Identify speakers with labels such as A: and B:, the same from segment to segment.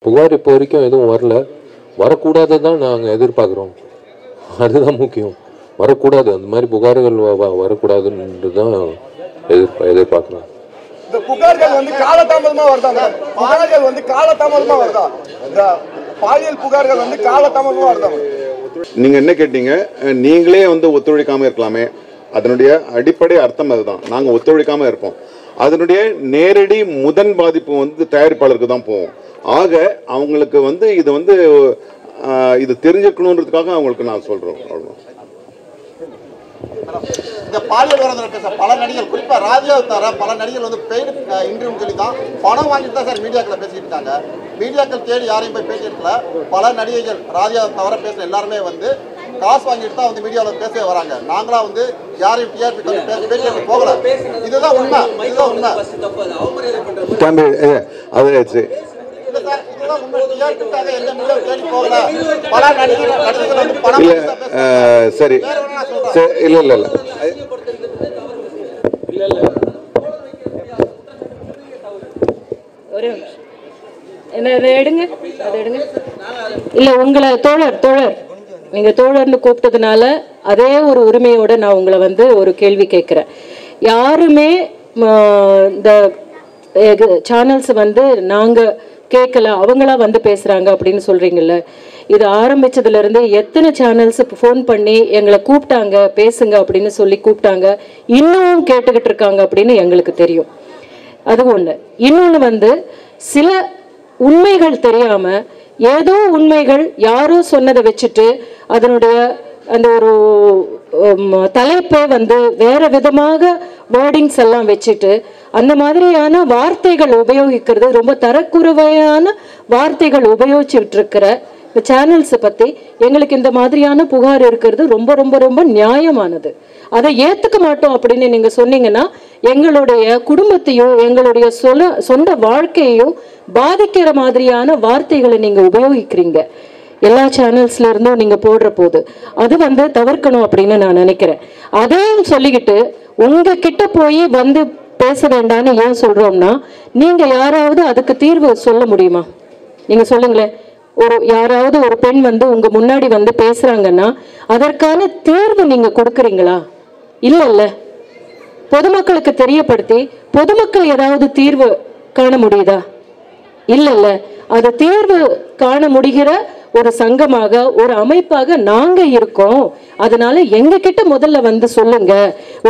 A: புகார் இப்போ வரைக்கும் எதுவும் வரல. வரக்கூடாததான் நாங்கள் எதிர்பார்க்குறோம். அதுதான் முக்கியம். வரக்கூடாது, அந்த மாதிரி புகார்கள் வரக்கூடாதுன்றது தான் எதிர்பார்க்குறோம்.
B: இந்த புகார்கள் வந்து காலதாமதமா வருதா? புகார்கள் வந்து காலதாமதமா வருதா? இந்த பாலியல் புகார்கள் வந்து காலதாமதமா வருதா?
C: நீங்க என்ன கேட்டீங்க? நீங்களே வந்து ஒத்துழைக்காம இருக்கலாமே. அதனுடைய அடிப்படை அர்த்தம் அதுதான். நாங்க ஒத்துழைக்காம இருப்போம். அதனுடைய நேரடி முதன் பாதிப்பு வந்து தயாரிப்பாளருக்கு தான் போவோம். ஆக அவங்களுக்கு வந்து இது வந்து இது தெரிஞ்சுக்கணுன்றதுக்காக அவங்களுக்கு நான் சொல்றோம்.
D: இந்த பாலியல் வரது சார் பல நடிகர்கள், குறிப்பா ராஜாவை தவிர பல நடிகர்கள் வந்து பெய்டு இன்டர்வியூ சொல்லி தான் பணம் வாங்கிட்டு தான் சார் மீடியாக்களை பேசிட்டு இருக்காங்க. மீடியாக்கள் தேடி யாரையும் போய் பேசி இருக்கல. பல நடிகைகள் ராஜாவை தவிர பேசுற எல்லாருமே வந்து காசு வாங்கிட்டு தான் வந்து மீடியாவில் பேச வராங்க. நாங்களா வந்து யாரையும் டிஆர்பி பேசி போகல. இதுதான் உண்மை, இதுதான் உண்மை.
C: சரி, இல்ல இல்ல இல்ல
E: எடுங்க, அதை எடுங்க. இல்ல உங்களை தோழர் நீங்க தோழர்னு கூப்பிட்டதுனால அதே ஒரு உரிமையோட நான் உங்களை வந்து ஒரு கேள்வி கேட்கிறேன். யாருமே இந்த சேனல்ஸ் வந்து நாங்க கேட்கல, அவங்களா வந்து பேசுறாங்க அப்படின்னு சொல்றீங்கல்ல. இது ஆரம்பிச்சதுல இருந்து எத்தனை சேனல்ஸ் ஃபோன் பண்ணி எங்களை கூப்பிட்டாங்க பேசுங்க அப்படின்னு சொல்லி கூப்பிட்டாங்க, இன்னும் கேட்டுக்கிட்டு இருக்காங்க அப்படின்னு எங்களுக்கு தெரியும். அது ஒண்ணு. இன்னொன்னு வந்து சில உண்மைகள் தெரியாம ஏதோ உண்மைகள் யாரோ சொன்னதை வச்சுட்டு அதனுடைய அந்த ஒரு தலைப்பை வந்து வேற விதமாக வேர்டிங்ஸ் எல்லாம் வச்சுட்டு அந்த மாதிரியான வார்த்தைகள் உபயோகிக்கிறது, ரொம்ப தரக்குறைவான வார்த்தைகள் உபயோகிச்சுட்டு இருக்கிற இந்த சேனல்ஸை பத்தி எங்களுக்கு இந்த மாதிரியான புகார் இருக்கிறது ரொம்ப ரொம்ப ரொம்ப நியாயமானது. அதை ஏத்துக்க மாட்டோம் அப்படின்னு நீங்க சொன்னீங்கன்னா எங்களுடைய குடும்பத்தையும் எங்களுடைய சொந்த வாழ்க்கையையும் பாதிக்கிற மாதிரியான வார்த்தைகளை நீங்க உபயோகிக்கிறீங்க எல்லா சேனல்ஸ்ல இருந்தும் நீங்க போடுற போது. அது வந்து தவிர்க்கணும் அப்படின்னு நான் நினைக்கிறேன். அதையும் சொல்லிக்கிட்டு உங்க கிட்ட போய் வந்து பேச வேண்டாம்னு ஏன் சொல்றோம்னா, நீங்க யாராவது அதுக்கு தீர்வு சொல்ல முடியுமா? நீங்க சொல்லுங்களேன். யாராவது ஒரு பெண் வந்து உங்க முன்னாடி வந்து பேசுறாங்கன்னா அதற்கான தீர்வு நீங்க கொடுக்குறீங்களா? இல்ல பொதுமக்களுக்கு தெரியப்படுத்தி பொதுமக்கள் ஏதாவது தீர்வு காண முடியுதா? இல்ல அது தீர்வு காண முடிகிற ஒரு சங்கமாக ஒரு அமைப்பாக நாங்க இருக்கோம். அதனால எங்க கிட்ட முதல்ல வந்து சொல்லுங்க.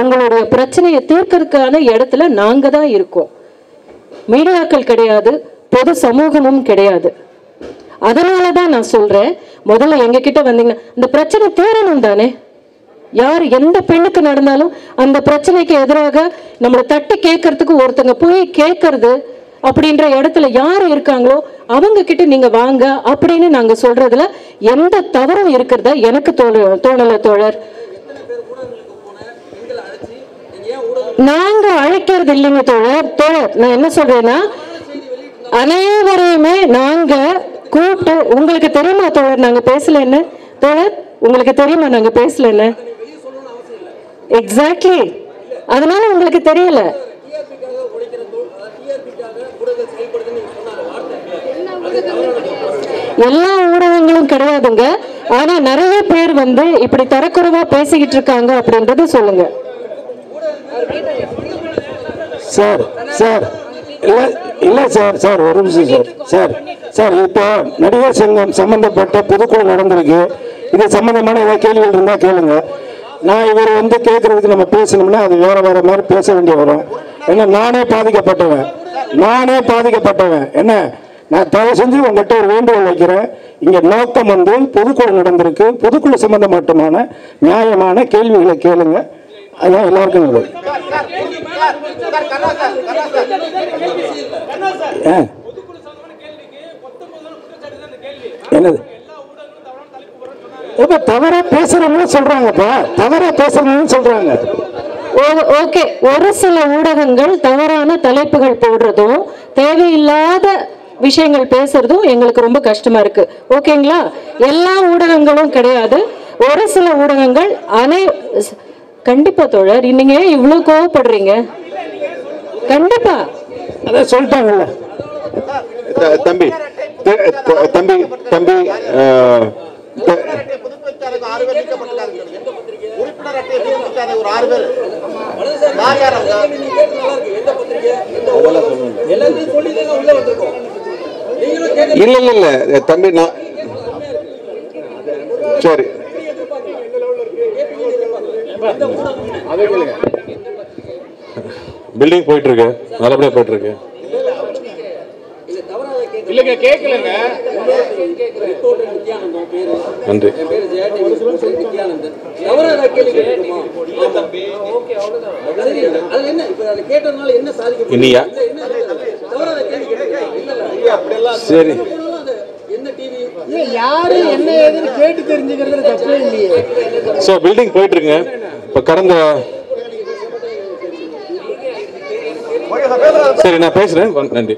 E: உங்களுடைய பிரச்சனையை தீர்க்கறதுக்கான இடத்துல நாங்க தான் இருக்கோம். மீடியாக்கள் கிடையாது, பொது சமூகமும் கிடையாது. அதனாலதான் நான் சொல்றேன், முதல்ல எங்க கிட்ட வந்தீங்கன்னா இந்த பிரச்சனை தீரணும் தானே. யார் எந்த பெண்ணுக்கு நடந்தாலும் அந்த பிரச்சனைக்கு எதிராக நம்மளை தட்டி கேட்கறதுக்கு ஒருத்தங்க போய் கேட்கறது அப்படின்ற இடத்துல யார் இருக்காங்களோ அவங்க கிட்ட நீங்க வாங்க அப்படின்னு நாங்க சொல்றதுல எந்த தவறும் இருக்கிறதா எனக்கு தோணல தோழர். நாங்க அழைக்கிறது இல்லைங்க தோழர். நான் என்ன சொல்றேன்னா, அனைவரையுமே நாங்க கூப்பிட்டு, உங்களுக்கு தெரியுமா தோழர் நாங்க பேசலன்னு? தோழர் உங்களுக்கு தெரியுமா நாங்க பேசலன்னு? எக்ஸாக்ட்லி, அதனால உங்களுக்கு தெரியல. எல்லா ஊடகங்களும் கிடையாதுங்க. ஆனா நிறைய பேர் வந்து இப்படி தரக்குறைவா பேசிக்கிட்டு இருக்காங்க அப்படின்றத சொல்லுங்க
F: சார். இல்ல சார் ஒரு நிமிஷம் சார். இப்போ நடிகர் சங்கம் சம்பந்தப்பட்ட பொதுக்குழு நடந்திருக்கு. இது சம்பந்தமான ஏதாவது கேள்விகள் இருந்தா கேளுங்க. நான் இவர் வந்து கேட்கறதுக்கு நம்ம பேசணும்னா அது வேற மாதிரி பேச வேண்டிய வரும். ஏன்னா நானே பாதிக்கப்பட்டவன் என்ன. நான் தயவு செஞ்சு உங்கள்கிட்ட ஒரு வேண்டுகோள் வைக்கிறேன். இங்க நோக்கம் வந்து பொதுக்குழு நடந்திருக்கு. பொதுக்குழு சம்பந்தமான நியாயமான கேள்விகளை கேளுங்க. அதான் எல்லாருக்கும் நல்லது. என்னது இப்ப தவறா பேசுறவங்க சொல்றாங்கப்பா, தவறா பேசுறவங்க சொல்றாங்க.
E: ஓகே, ஒரு சில ஊடகங்கள் தவறான தலைப்புகள் போடுறதும் தேவையில்லாத விஷயங்கள் பேசுறதும் எங்களுக்கு ரொம்ப கஷ்டமா இருக்கு. ஓகேங்களா? எல்லா ஊடகங்களும் கிடையாது, ஒரு சில ஊடகங்கள். கண்டிப்பா தோழர், நீங்க இவ்வளவு கோவப்படுறீங்க. கண்டிப்பா
F: அதான் சொல்லிட்டாங்கல்ல
C: தம்பி. தம்பி தம்பி
D: உறுப்பினர் அட்டையை புதுப்பிக்காத 6 பேர் நீக்கப்பட்டிருக்காங்க. உறுப்பினர் அட்டையை புதுப்பிக்காத ஒரு 6 பேர் யார் யார் அவங்க?
C: இல்ல தம்பி நான் சரி
A: பில்டிங் போயிட்டு இருக்கு, நல்லபடியா போயிட்டு இருக்கு.
G: இல்லங்க கேட்கலங்க.
A: நன்றி. இனியா சரி
G: யாரு என்ன ஏதுன்னு கேட்டு தெரிஞ்சுக்கிறது தப்பே இல்லையே.
A: ஸோ பில்டிங் போயிட்டு இருக்குங்க. இப்போ கடந்த சரி நான் பேசுறேன், நன்றி.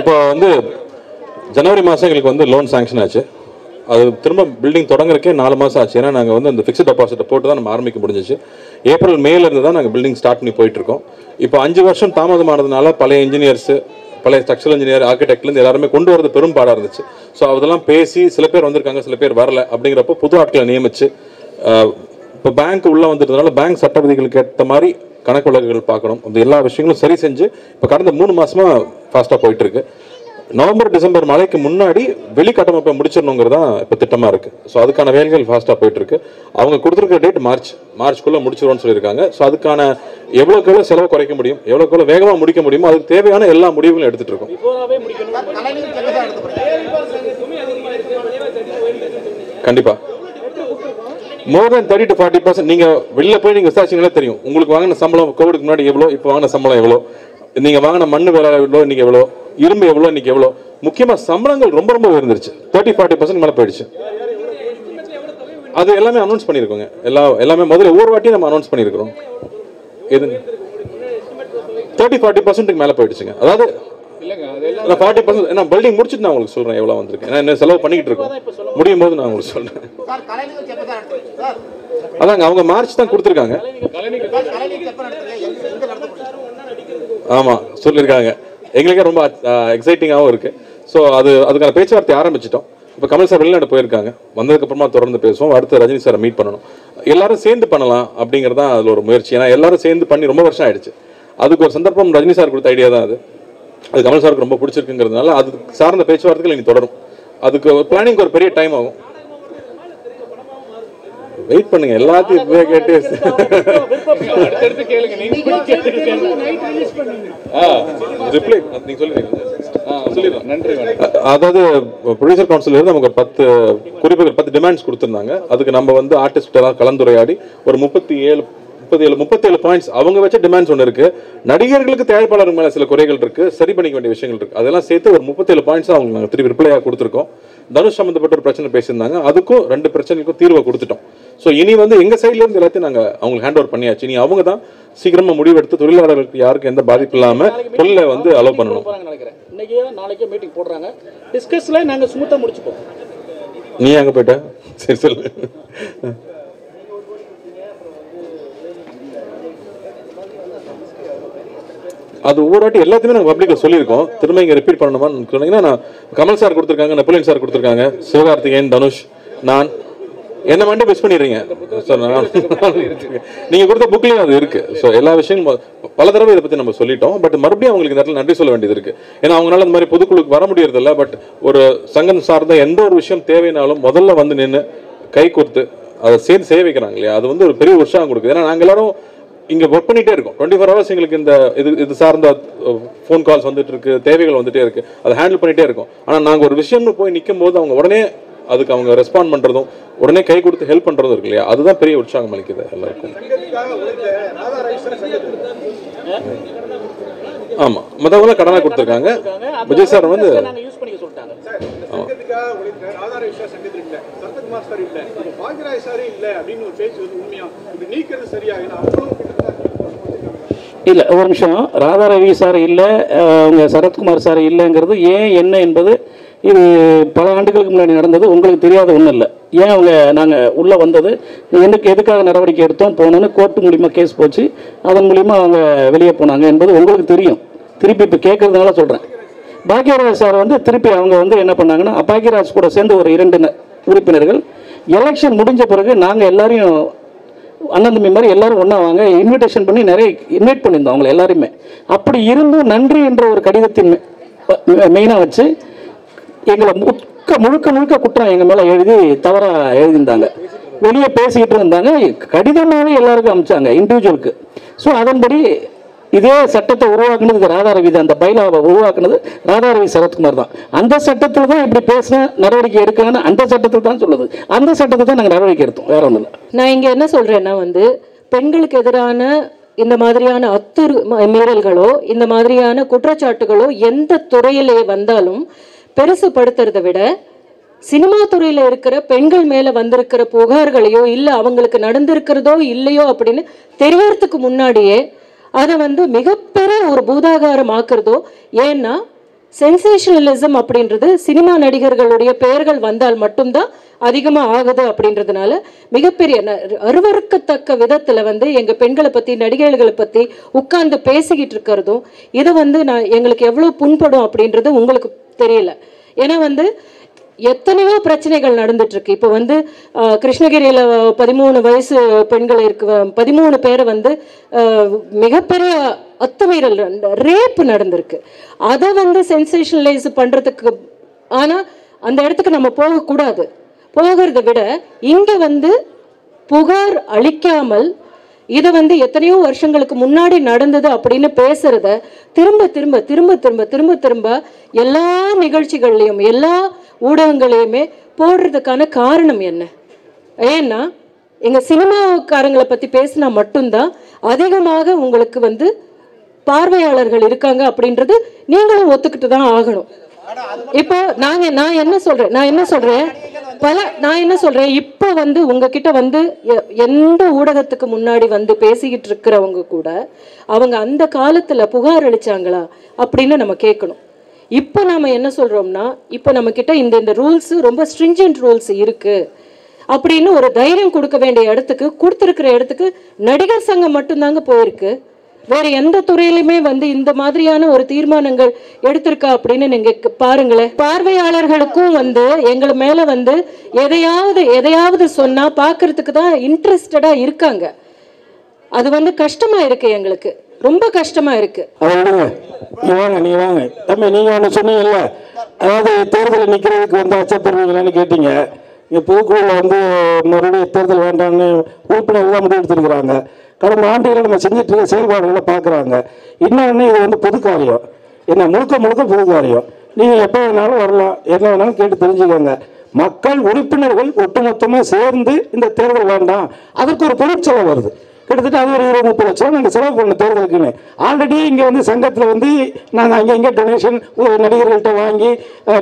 A: இப்போ வந்து ஜனவரி மாதம் எங்களுக்கு வந்து லோன் சாங்ஷன் ஆச்சு. அது திரும்ப பில்டிங் தொடங்குறக்கே 4 மாதம் ஆச்சு. ஏன்னா நாங்கள் வந்து அந்த ஃபிக்ஸ்ட் டெபாசிட்டை போட்டு தான் நம்ம ஆரம்பிக்க முடிஞ்சிச்சு. ஏப்ரல் மேல இருந்து தான் நாங்கள் பில்டிங் ஸ்டார்ட் பண்ணி போயிட்டு இருக்கோம். இப்போ 5 வருஷம் தாமதமானதுனால பழைய இன்ஜினியர்ஸ், பழைய ஸ்ட்ரக்சரல் இன்ஜினியர், ஆர்கிடெக்ட்லேருந்து எல்லாருமே கொண்டு வரது பெரும் பாடாக இருந்துச்சு. ஸோ அதெல்லாம் பேசி சில பேர் வந்திருக்காங்க, சில பேர் வரல. அப்படிங்கிறப்போ புது ஆட்களை நியமிச்சு இப்போ பேங்க் உள்ளே வந்துட்டதுனால பேங்க் சட்ட விதிகளுக்கு ஏற்ற மாதிரி கணக்கு வழக்குகள் பார்க்கணும். அந்த எல்லா விஷயங்களும் சரி செஞ்சு இப்போ கடந்த 3 மாசமா ஃபாஸ்ட்டாக போயிட்டு இருக்கு. நவம்பர் டிசம்பர் மழைக்கு முன்னாடி வெளிக்கட்டமைப்பை முடிச்சிடணுங்கிறது தான் இப்போ திட்டமாக இருக்குது. ஸோ அதுக்கான வேலைகள் ஃபாஸ்ட்டாக போயிட்டு இருக்கு. அவங்க கொடுத்துருக்க டேட் மார்ச்க்குள்ளே முடிச்சிடுவோம்னு சொல்லியிருக்காங்க. ஸோ அதுக்கான எவ்வளோக்கு எவ்வளோ செலவு குறைக்க முடியும், எவ்வளோக்கு எவ்வளோ வேகமாக முடிக்க முடியுமோ அதுக்கு தேவையான எல்லா முடிவுகளும் எடுத்துகிட்டு இருக்கோம். கண்டிப்பாக மோர் தென் 30 to 40%. நீங்கள் வெளில போய் நீங்கள் விசாரிச்சிங்களே தெரியும். உங்களுக்கு வாங்கின சம்பளம் கோவிடுக்கு முன்னாடி எவ்வளோ, இப்போ வாங்கின சம்பளம் எவ்வளோ, நீங்கள் வாங்கின மண் விலை எவ்வளோ, இன்றைக்கி எவ்வளோ, இரும்பு எவ்வளோ, இன்றைக்கி எவ்வளோ. முக்கியமாக சம்பளங்கள் ரொம்ப ரொம்ப உயர்ந்துருச்சு. 30-40% மேலே போயிடுச்சு. அது எல்லாமே அனௌன்ஸ் பண்ணியிருக்கோங்க. எல்லாமே முதல்ல ஒவ்வொரு வாட்டியும் நம்ம அனௌன்ஸ் பண்ணியிருக்கிறோம். எதுங்க 30-40% மேலே போயிடுச்சுங்க. அதாவது 40% நான் பில்டிங் முடிச்சுட்டு நான் உங்களுக்கு சொல்கிறேன் எவ்வளோ வந்திருக்கு. ஏன்னா என்ன செலவு பண்ணிக்கிட்டு இருக்கோம், முடியும் போது நான் உங்களுக்கு சொல்கிறேன். அதாங்க அவங்க மார்ச் தான் கொடுத்துருக்காங்க. ஆமாம் சொல்லியிருக்காங்க. எங்களுக்கே ரொம்ப எக்ஸைட்டிங்காகவும் இருக்குது. ஸோ அதுக்கான பேச்சுவார்த்தை ஆரம்பிச்சிட்டோம். இப்போ கமல் சார் வெளிநாடு போயிருக்காங்க. வந்ததுக்கப்புறமா தொடர்ந்து பேசுவோம். அடுத்து ரஜினி சாரை மீட் பண்ணணும். எல்லாரும் சேர்ந்து பண்ணலாம் அப்படிங்கிறது தான் அதில் ஒரு முயற்சி. ஏன்னா எல்லாரும் சேர்ந்து பண்ணி ரொம்ப வருஷம் ஆயிடுச்சு. அதுக்கு ஒரு சந்தர்ப்பம் ரஜினி சார் கொடுத்த ஐடியா தான் அது. அது கமல் சாருக்கு ரொம்ப பிடிச்சிருக்குங்கிறதுனால அது சார்ந்த பேச்சுவார்த்தைகள் இனி தொடரும். அதுக்கு பிளானிங் ஒரு பெரிய டைம் ஆகும். வெயிட் பண்ணுங்க, எல்லாத்தையும் கேட்டு ரிப்ளை நீங்க சொல்லுங்க. நன்றி. அதாவது ப்ரொடியூசர் கவுன்சில் இருந்து நமக்கு 10 குறிப்புகள் 10 டிமாண்ட்ஸ் கொடுத்துருந்தாங்க. அதுக்கு நம்ம வந்து ஆர்டிஸ்ட் எல்லாம் கலந்துரையாடி ஒரு 37 பாயிண்ட்ஸ் அவங்க வச்ச டிமாண்ட்ஸ் ஒன்று இருக்கு. நடிகர்களுக்கு தயாரிப்பாளர் மேல சில குறைகள் இருக்கு, சரி பண்ணிக்க வேண்டிய விஷயங்கள் இருக்கு. அதெல்லாம் சேர்த்து ஒரு 37 பாயிண்ட்ஸ் அவங்க நாங்கள் திருப்பி ரிப்ளையாக கொடுத்துருக்கோம். தனுஷ் சம்பந்தப்பட்ட ஒரு பிரச்சனை பேசியிருந்தாங்க, அதுக்கும் 2 பிரச்சனைக்கும் தீர்வை கொடுத்துட்டோம். ஸோ இனி வந்து எங்க சைட்ல இருந்து எல்லாத்தையும் நாங்கள் அவங்களுக்கு ஹேண்ட் ஓவர் பண்ணியாச்சு. இனி அவங்க தான் சீக்கிரமா முடிவெடுத்து தொழிலாளர்களுக்கு யாருக்கும் எந்த பாதிப்பு இல்லாம தொழிலை வந்து அலோவ் பண்ணணும்.
G: இன்னைக்கு நாளைக்கே மீட்டிங் போடுறாங்க. டிஸ்கஸ்ல நாங்க ஸ்மூத்தா முடிச்சுப்போம்.
A: நீ அங்க போயிட்ட சரி சொல்லு. அது ஒவ்வொரு வாட்டி எல்லாத்தையுமே நாங்கள் பப்ளிக்கில் சொல்லியிருக்கோம். திரும்ப இங்கே ரிப்பீட் பண்ணணுமான்னு சொன்னீங்கன்னா, நான் கமல் சார் கொடுத்துருக்காங்க, நெப்போலியன் சார் கொடுத்துருக்காங்க, சிவகார்த்திகேயன், தனுஷ், நான் என்ன மட்டும் மிஸ் பண்ணிடுறீங்க சார். நீங்கள் கொடுத்த புக்லேயும் அது இருக்குது. ஸோ எல்லா விஷயங்களும் பல தடவை இதை பற்றி நம்ம சொல்லிட்டோம். பட் மறுபடியும் அவங்களுக்கு இந்த இடத்துல நன்றி சொல்ல வேண்டியது இருக்குது. ஏன்னா அவங்களால இந்த மாதிரி பொதுக்குழுக்கு வர முடியறதில்ல. பட் ஒரு சங்கம் சார்ந்த எந்த ஒரு விஷயம் தேவைனாலும் முதல்ல வந்து நின்று கை கொடுத்து அதை சேர்ந்து செய்ய வைக்கிறாங்க இல்லையா, அது வந்து ஒரு பெரிய உற்சாகம் கொடுக்குது. ஏன்னா நாங்கள் எல்லாரும் இங்கே ஒர்க் பண்ணிகிட்டே இருக்கோம். 24 hours எங்களுக்கு இந்த இது சார்ந்த ஃபோன் கால்ஸ் வந்துட்டு இருக்கு, தேவைகள் வந்துட்டே இருக்கு, அதை ஹேண்டில் பண்ணிகிட்டே இருக்கோம். ஆனால் நாங்கள் ஒரு விஷயம்னு போய் நிற்கும் போது அவங்க உடனே அதுக்கு அவங்க ரெஸ்பாண்ட் பண்ணுறதும் உடனே கை கொடுத்து ஹெல்ப் பண்ணுறதும் இருக்கு இல்லையா, அதுதான் பெரிய உற்சாகம் அளிக்குது எல்லாருக்கும். ஆமாம், மற்றவங்களாம் கடனாக கொடுத்துருக்காங்க. விஜய் சார் வந்து
F: இல்லை ஒரு நிமிஷம், ராதா ரவி சார் இல்லை, அவங்க சரத்குமார் சார் இல்லைங்கிறது ஏன் என்ன என்பது இது பல ஆண்டுகளுக்கு முன்னாடி நடந்தது. உங்களுக்கு தெரியாத ஒன்றும் இல்லை. ஏன் அவங்க நாங்கள் உள்ளே வந்தது, எதுக்காக நடவடிக்கை எடுத்தோம் போனோன்னு கோர்ட்டு மூலிமா கேஸ் போச்சு, அதன் மூலிமா அவங்க வெளியே போனாங்க என்பது உங்களுக்கு தெரியும்.
G: திருப்பி இப்போ கேட்கறதுனால சொல்கிறேன். பாக்யராஜ் சார் வந்து திருப்பி அவங்க வந்து என்ன பண்ணாங்கன்னா, பாக்யராஜ் கூட சேர்ந்து ஒரு 2 உறுப்பினர்கள் எலெக்ஷன் முடிஞ்ச பிறகு நாங்கள் எல்லாரையும் அண்ணன் தம்பி மாதிரி எல்லாரும் ஒன்றா வாங்க இன்விடேஷன் பண்ணி நிறைய இன்வைட் பண்ணியிருந்தோம் அவங்களை எல்லாருமே. அப்படி இருந்தும் நன்றி என்ற ஒரு கடிதத்தின் மெயினாக வச்சு எங்களை முழுக்க முழுக்க குற்றம் எங்கள் மேலே எழுதி தவறாக எழுதியிருந்தாங்க. வெளியே பேசிக்கிட்டு இருந்தாங்க, கடிதமாகவே எல்லாருக்கும் அனுப்பிச்சாங்க இண்டிவிஜுவலுக்கு. ஸோ அதன்படி இதே சட்டத்தை உருவாக்குனது ராதாரவி தான், அந்த பைலாவை உருவாக்குனது ராதாரவி சரத்குமார் தான். அந்த சட்டத்தில் தான் இப்படி பேசின நடவடிக்கை எடுக்கணும்னு அந்த சட்டத்தில் தான் சொல்லுது. அந்த சட்டத்தை தான் நாங்கள் நடவடிக்கை எடுத்தோம், வேற ஒன்றும் இல்லை.
E: நான் இங்கே என்ன சொல்கிறேன்னா வந்து பெண்களுக்கு எதிரான இந்த மாதிரியான மீறல்களோ இந்த மாதிரியான குற்றச்சாட்டுகளோ எந்த துறையிலே வந்தாலும் பெருசுப்படுத்துறதை விட சினிமா துறையில் இருக்கிற பெண்கள் மேலே வந்திருக்கிற புகார்களையோ இல்லை அவங்களுக்கு நடந்திருக்கிறதோ இல்லையோ அப்படின்னு தெரியறதுக்கு முன்னாடியே அதை வந்து மிகப்பெரிய ஒரு பூதாகாரம் ஆக்குறதோ. ஏன்னா சென்சேஷனலிசம் அப்படின்றது சினிமா நடிகர்களுடைய பெயர்கள் வந்தால் மட்டும்தான் அதிகமாக ஆகுது அப்படின்றதுனால மிகப்பெரிய அருவருக்கத்தக்க விதத்தில் வந்து எங்கள் பெண்களை பற்றி நடிகைகளை பற்றி உட்கார்ந்து பேசிக்கிட்டு இருக்கிறதும் இதை வந்து எங்களுக்கு எவ்வளோ புண்படும் அப்படின்றது உங்களுக்கு தெரியல. ஏன்னா வந்து எத்தனையோ பிரச்சனைகள் நடந்துட்டு இருக்கு. இப்போ வந்து கிருஷ்ணகிரியில் 13 வயசு பெண்கள் இருக்கு, 13 பேரை வந்து மிகப்பெரிய அத்துமீறல் ரேப் நடந்திருக்கு. அதை வந்து சென்சேஷனலைஸ் பண்றதுக்கு ஆனால் அந்த இடத்துக்கு நம்ம போகக்கூடாது. போகிறத விட இங்கே வந்து புகார் அளிக்காமல் இதை வந்து எத்தனையோ வருஷங்களுக்கு முன்னாடி நடந்தது அப்படின்னு பேசுறத திரும்ப திரும்ப திரும்ப திரும்ப திரும்ப திரும்ப எல்லா நிகழ்ச்சிகள்லையும் எல்லா ஊடகங்களையுமே போடுறதுக்கான காரணம் என்ன? ஏன்னா எங்க சினிமாக்காரங்களை பத்தி பேசினா மட்டும்தான் அதிகமாக உங்களுக்கு வந்து பார்வையாளர்கள் இருக்காங்க அப்படின்றது நீங்களும் ஒத்துக்கிட்டு தான் ஆகணும். இப்போ நான் என்ன சொல்றேன் இப்போ வந்து உங்ககிட்ட வந்து எந்த ஊடகத்துக்கு முன்னாடி வந்து பேசிக்கிட்டு இருக்கிறவங்க கூட அவங்க அந்த காலத்துல புகார் அளிச்சாங்களா அப்படின்னு நம்ம கேட்கணும். இப்போ நாம என்ன சொல்றோம்னா, இப்போ நம்ம கிட்ட இந்த ரூல்ஸ் ரொம்ப ஸ்ட்ரிஞ்சன்ட் ரூல்ஸ் இருக்கு அப்படின்னு ஒரு தைரியம் கொடுக்க வேண்டிய இடத்துக்கு கொடுத்துருக்கிற இடத்துக்கு நடிகர் சங்கம் மட்டும்தாங்க போயிருக்கு. வேற எந்த துறையிலுமே வந்து இந்த மாதிரியான ஒரு தீர்மானங்கள் எடுத்திருக்கா அப்படின்னு நீங்க பாருங்களேன். பார்வையாளர்களுக்கும் வந்து எங்களை மேல வந்து எதையாவது சொன்னா பாக்குறதுக்கு தான் இன்ட்ரெஸ்டடா இருக்காங்க. அது வந்து கஷ்டமா இருக்கு, எங்களுக்கு ரொம்ப கஷ்டமா இருக்கு.
F: நீ வாங்க தம்பி, நீங்க ஒண்ணு சொன்னீங்கல்ல, அதாவது தேர்தலில் நிக்கிறதுக்கு வந்து அச்சப்படுவீங்களான்னு கேட்டீங்க. இங்க பொதுக்குழுல வந்து மறுபடியும் தேர்தல் வேண்டாம்னு உறுப்பினர்கள் தான் முடிவு எடுத்திருக்கிறாங்க. கடந்த ஆண்டுகளை நம்ம செஞ்சுட்டு இருக்க செயல்பாடுகளை பார்க்குறாங்க. இன்னொன்று இது வந்து பொது காரியம், என்ன முழுக்க பொது காரியம். நீங்கள் எப்போ வேணாலும் வரலாம், என்ன வேணாலும் கேட்டு தெரிஞ்சுக்கோங்க. மக்கள் உறுப்பினர்கள் ஒட்டுமொத்தமாக சேர்ந்து இந்த தேர்தல் வேண்டாம், அதுக்கு ஒரு பொருட்செலவு வருது. கிட்டத்தட்ட அது ஒரு 20-30 லட்சம் நாங்கள் செலவு பண்ணோம் தேர்தலுக்குன்னு. ஆல்ரெடி இங்கே வந்து சங்கத்தில் வந்து நாங்கள் அங்கே டொனேஷன் நடிகர்கள்ட்ட வாங்கி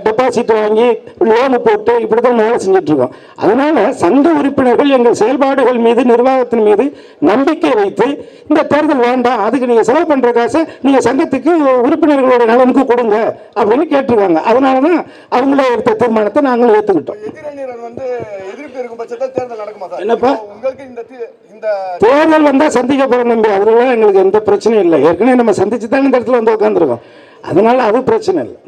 F: டெபாசிட் வாங்கி லோனு போட்டு இப்படி தான் வேலை செஞ்சிட்ருக்கோம். அதனால் சங்க உறுப்பினர்கள் எங்கள் செயல்பாடுகள் மீது நிர்வாகத்தின் மீது நம்பிக்கை வைத்து இந்த தேர்தல் வேண்டாம், அதுக்கு நீங்கள் செலவு பண்ணுற காசை நீங்கள் சங்கத்துக்கு உறுப்பினர்களோட நலனுக்கு கொடுங்க அப்படின்னு கேட்டிருக்காங்க. அதனால தான் அவங்களே எடுத்த தீர்மானத்தை நாங்களும் ஏற்றுக்கிட்டோம். என்னப்பா தேர்தல் வந்தால் சந்திக்க போகிற நம்பி அதெல்லாம் எங்களுக்கு எந்த பிரச்சனையும் இல்லை. ஏற்கனவே நம்ம சந்திச்சு தான் இந்த இடத்துல வந்து உட்காந்துருக்கோம். அதனால அது பிரச்சனை இல்லை.